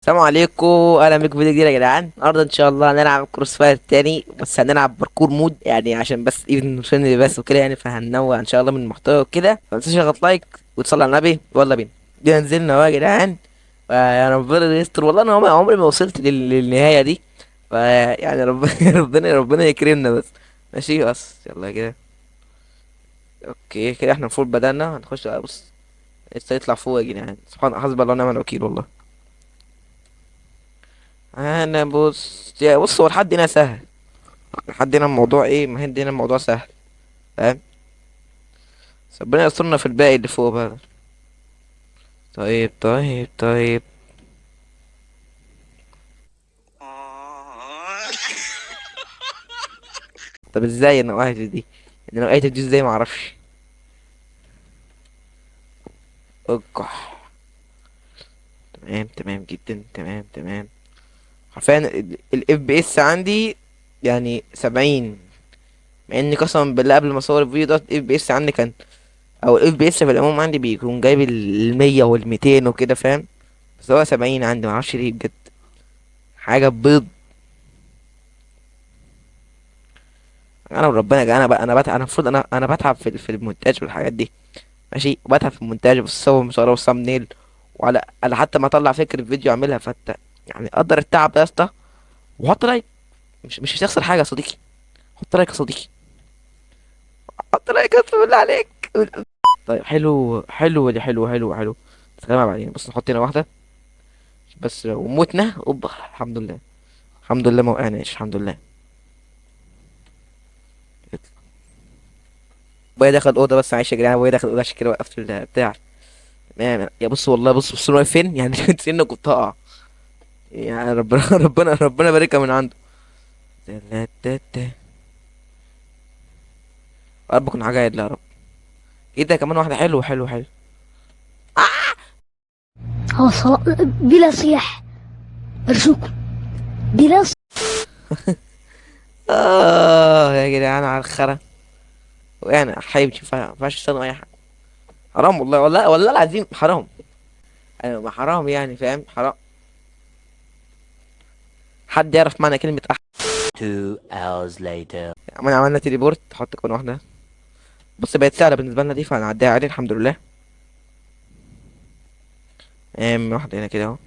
السلام عليكم. اهلا بيكم في فيديو جديد يا جدعان. النهارده ان شاء الله هنلعب كروس فاير تاني، بس هنلعب باركور مود يعني عشان بس ايفن فريندلي بس وكده يعني، فهننوع ان شاء الله من المحتوى وكده. ما تنساش تضغط لايك وتصلي على النبي. يلا بينا، دي نزلنا اهو يا جدعان. يا ربنا يستر، والله انا عمري ما وصلت للنهايه دي. يعني ربنا ربنا يكرمنا بس. ماشي بس يلا كده. اوكي كده احنا المفروض بدأنا هنخش بقى. بص لسه يطلع فوق يا جدعان، سبحان حسب الله ونعم الوكيل والله. انا بص يا بص، هو لحد هنا سهل. لحد هنا الموضوع ايه، ما هنا الموضوع سهل، فاهم؟ بس ربنا يسترنا في الباقي اللي فوق بقى. طيب. طب ازاي انا وقعت دي؟ انا وقعت دي ازاي؟ معرفش. اكح. تمام جدا، تمام. حرفيا الاف بي اس عندي يعني 70، مع اني قسما بالله قبل ما اصور الفيديو ده الاف بي اس عندي كان، او الاف بي اس في العموم عندي بيكون جايب المية والميتين وكده، فاهم؟ بس هو 70 عندي، معرفش ليه بجد. حاجة بيض. انا وربنا انا بقى انا بتعب، انا المفروض انا بتعب في المونتاج والحاجات دي. ماشي، وبتعب في المونتاج والصور المصوره والثامنيل، على حتى ما اطلع فكره فيديو اعملها. فانت يعني قدر التعب ده يا اسطى، وحط لايك. مش هتخسر حاجه يا صديقي. حط لايك يا صديقي، حط لايك يا اسطى بالله عليك. طيب حلو دي، حلو. سلام بعدين، بس نحط هنا واحده بس. لو متنا اوبا الحمد لله. الحمد لله ما وقعناش، الحمد لله. ابويا دخل الاوضه، بس معلش يا جدعان، ابويا دخل الاوضه عشان كده وقفت البتاع. تمام يا بص، والله بص انا واقف فين يعني كنت انه كنت هقع. يعني ربنا ربنا باركها من عنده. تلاتة. يا رب كنا حاجة عدل يا رب. ايه ده كمان واحدة؟ حلو. هو صلاة بلا صياح، أرجوكم، بلا صياح. يا جدعان على الخرا. يعني حبيبي ما ينفعش استخدم اي حاجة. حرام والله، والله العظيم حرام. ايوه ما حرام يعني، فاهم؟ حرام. حد يعرف معنى كلمة 2 hours later. عملنا تليبورت، تحط كمان واحدة. بص بقت سهلة بالنسبة لنا دي، فهنعديها عادي الحمد لله. واحدة هنا كده اهو.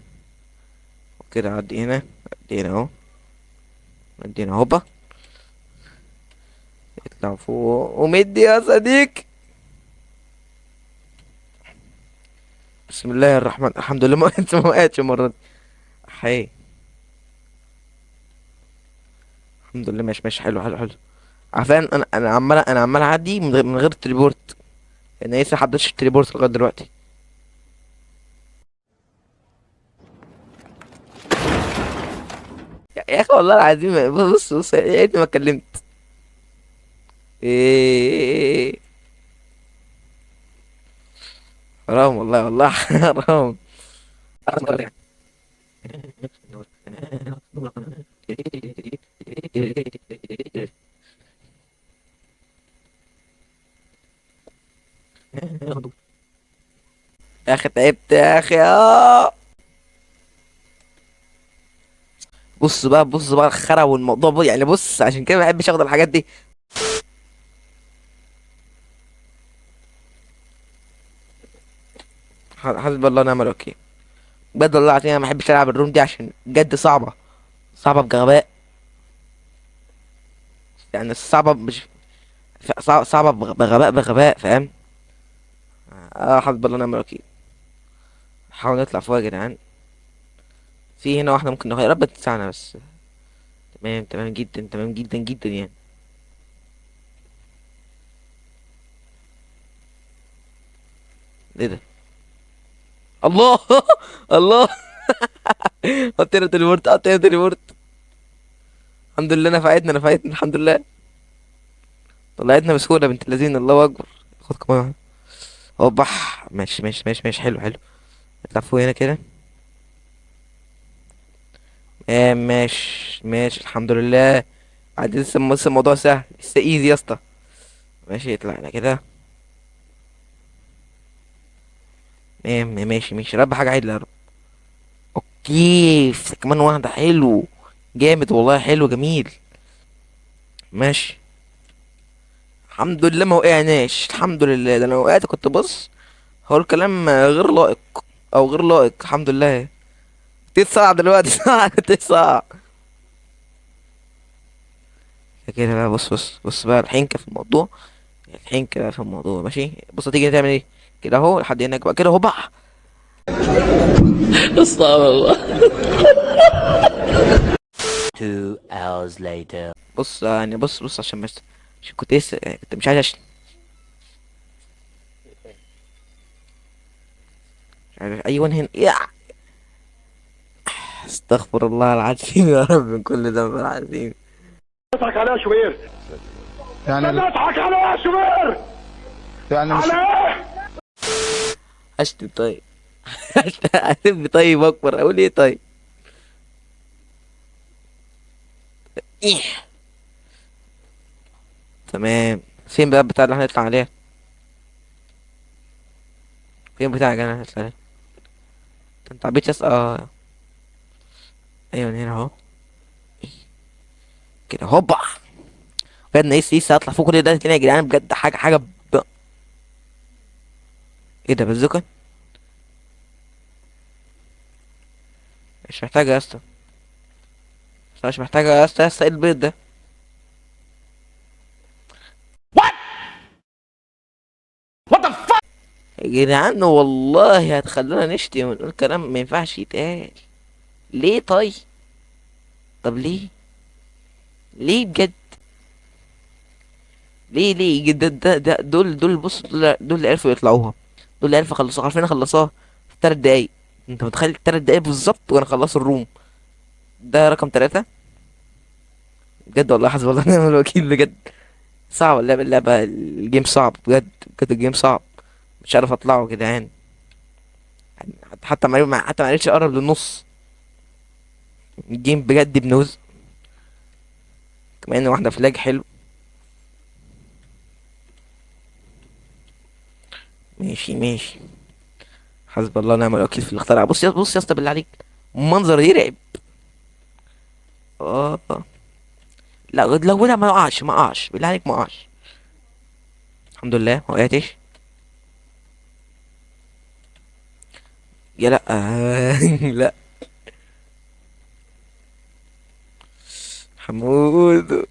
وكده عدي هنا. عدي هنا اهو. عدي هنا هوبا. اطلع فوق ومدي يا صديق. بسم الله الرحمن، الحمد لله ما انت ما وقعتش المرة دي. حي. الحمد لله، ماشي حلو. عارفين انا عمال اعدي من غير تليبورت، لان لسه محددش التليبورت لغايه دلوقتي. يا اخي والله العظيم، بص يا ريتني ما اتكلمت. ايه. حرام والله حرام. يا اخي تعبت يا اخي بص بقى الخرا والموضوع يعني بص، عشان كده ما بحبش اخد الحاجات دي. حسبي الله ونعم الوكيل. بجد والله العظيم انا ما بحبش العب الروم دي عشان بجد صعبه. صعبه بغباء. يعني صعبه مش صعبه بغباء، فاهم؟ حسبي الله ونعم الوكيل. حاول نطلع فوق يا جدعان. في هنا واحده ممكن ناخدها، يا رب تساعدنا بس. تمام جدا يعني. ايه ده؟ الله الله. حطينا تليبورت. الحمد لله نفعتنا الحمد لله. طلعتنا بسهوله بنت اللذين، الله اكبر. خد كمان واحدة. اوبح، ماشي حلو. نطلع فوق هنا كده. ماشي الحمد لله. عادي، لسه الموضوع سهل، لسه ايزي يا اسطى. ماشي طلعنا كده. ماشي رب حاجه عدله يا رب. كيف كمان واحدة، حلو جامد والله، حلو جميل. ماشي. الحمد لله ما وقعناش، الحمد لله. ده انا لو وقعت كنت بص هقول كلام غير لائق، او غير لائق. الحمد لله. تسعة دلوقتي. ساعة تسعة كده بقى. بص بقى الحنكة في الموضوع. الحنكة بقى في الموضوع. ماشي، بص هتيجي تعمل ايه كده اهو لحد هناك بقى كده اهو بقى. استغفر الله. 2 hours later. بص يعني بص عشان مش، عشان كنت لسه يعني كنت مش عايز مش عارف ايوه هنا استغفر الله العظيم يا رب من كل ذنب العظيم. تضحك عليها يا شوبير. يعني تضحك عليها يا شوبير. يعني مش على ايه؟ اشتم طيب. اشتم طيب اكبر اقول ايه طيب. إيه. تمام. فين بقى بتاع اللي هنطلع عليه؟ فين بتاع اللي هنطلع عليه؟ انت عبيط يس ايوه من هنا اهو كده هوبا. بجد انا لسه هطلع فوق كل ده تاني يا جدعان، بجد حاجه ايه ده بازوكا؟ مش محتاجه يا اسطى. مش محتاجه يا اسطى ايه البيض ده؟ يا جدعان والله هتخلونا نشتم ونقول كلام ما ينفعش يتقال. ليه طيب؟ طب ليه؟ ليه بجد؟ ليه ده دول بص، دول اللي عرفوا يطلعوها. دول اللي عرفوا يخلصوها، عارفين خلصوها في 3 دقايق. انت متخيل 3 دقايق بالظبط وانا خلصوا الروم؟ ده رقم 3. بجد والله حسب الله ونعم الوكيل بجد. صعب اللعبة الجيم صعب بجد. بجد الجيم صعب. مش عارف اطلعه يا جدعان. حتى ما عرفتش اقرب للنص. الجيم بجد بنوز. كمان واحدة فلاج حلو. ماشي. حسب الله ونعم الوكيل في الاختراع. بص يا اسطى بالله عليك، منظر يرعب. اه لا لو وقع ما اقعش بالله عليك ما اقعش. الحمد لله ما وقعتش. يا لا. لا. حمود.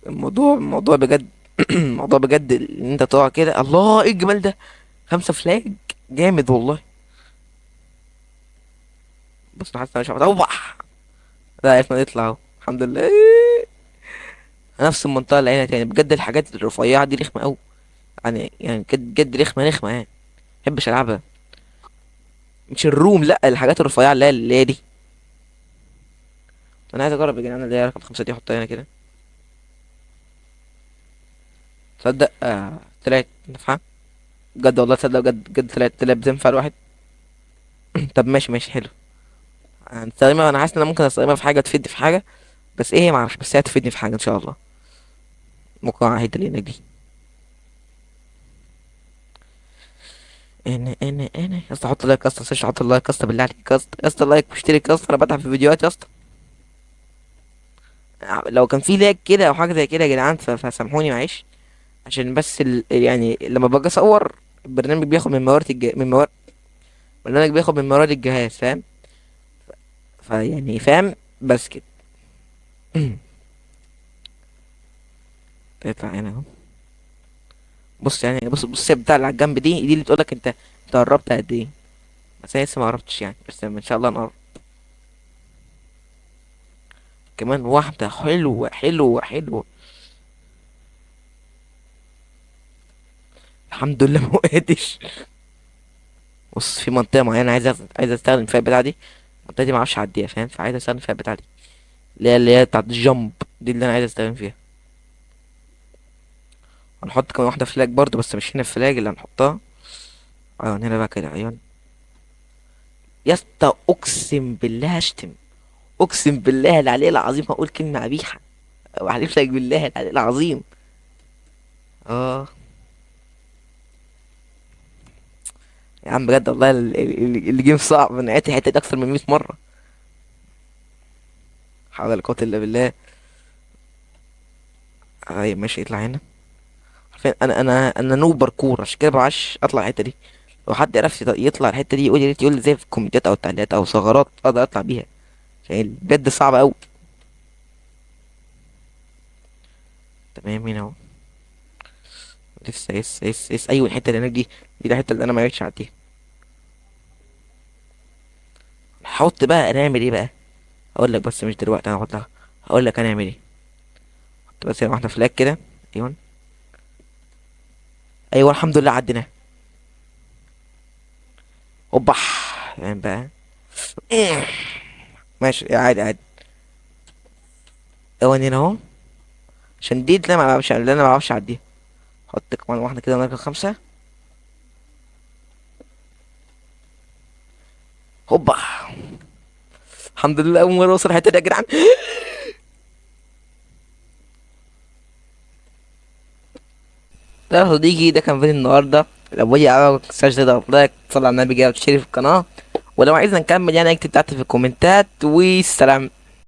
الموضوع بجد. الموضوع بجد ان انت تقع كده، الله ايه الجمال ده. 5 فلاج جامد والله. بص انا حاسس إن انا مش عارف اوبح. لا عرفنا نطلع اهو الحمد لله. نفس المنطقة اللي لقينا تاني. بجد الحاجات الرفيعة دي رخمة أوي. يعني بجد رخمة يعني. مبحبش ألعبها. مش الروم، لأ الحاجات الرفيعة اللي هي دي. أنا عايز أجرب يا جدعان اللي هي رقم 5 دي، أحطها هنا كده. تصدق طلعت نافعة. بجد والله تصدق بجد بجد طلعت بتنفع الواحد. طب ماشي حلو. هنستخدمها. أنا حاسس إن أنا ممكن أستخدمها في حاجة تفيدني في حاجة. بس إيه هي معرفش، بس هي هتفيدني في حاجة إن شاء الله. ممكن أعيد اللي هناك دي. انا يا اسطى حط لايك يا اسطى، متنساش تحط اللايك يا اسطى بالله عليك يا اسطى لايك واشترك يا اسطى، انا بتعب في فيديوهات يا اسطى. لو كان في لايك كده او حاجه زي كده يا جدعان فسامحوني معلش. عشان بس يعني لما باجي اصور البرنامج بياخد من موارد من موارد. البرنامج بياخد من موارد الجهاز فاهم. فيعني فاهم. بس كده. اطلع هنا اهو. بص يعني بص يا بتاع اللي على الجنب دي اللي تقولك انت قربت قد ايه. بس انا لسه ما قربتش يعني، بس ان شاء الله نقرب. كمان واحدة حلوة. الحمد لله ما وقعتش. بص في منطقة معينة عايز استخدم فيها البتاعة دي. المنطقة دي معرفش اعديها فاهم، فعايز استخدم فيها البتاعة دي. اللي هي بتاعة الجامب دي اللي انا عايز استخدم فيها. هنحط كمان واحدة فلاج برضو، بس مش هنا الفلاج اللي هنحطها. ايوه هنا بقى كده ايوه. يا اسطى اقسم بالله هشتم. اقسم بالله العلي العظيم هقول كلمة قبيحة. واحلف لك بالله العلي العظيم. اه يا عم بجد والله اللي جيم صعب، انا عدت الحته دي اكتر من 100 مره. حول ولا قوه الا بالله. طيب ماشي، اطلع هنا. عارفين انا نوب باركور، عشان كده مبعرفش اطلع الحته دي. لو حد عرف يطلع الحته دي يقول لي، يا ريت يقول لي زي في الكومنتات او التعليقات او ثغرات اقدر اطلع بيها، عشان بجد صعب قوي. تمام هنا اهو. لسه ايوه الحته اللي هناك دي الحته اللي انا ما عرفتش اعديها. نحط بقى نعمل ايه بقى؟ اقول لك بس مش دلوقتي، انا هحطها. هقول لك هنعمل ايه. حط بس هنا واحده فلاج كده. ايوه ايوه الحمد لله عديناه. اوبا. تمام بقى. ماشي عادي عادي. ايوه هنا اهو. عشان دي اللي انا ما بعرفش اعديها. حط كمان واحده كده ونركب خمسه. هوبا. الحمد لله اول مره اوصل الحته دي يا جدعان. ده يا صديقي، ده كان فيديو النهارده. لو فيديو عجبك متنساش تضغط لايك، تصلي على النبي، جاي وتشترك في القناه. ولو عايزنا نكمل يعني اكتب تحت في الكومنتات. والسلام.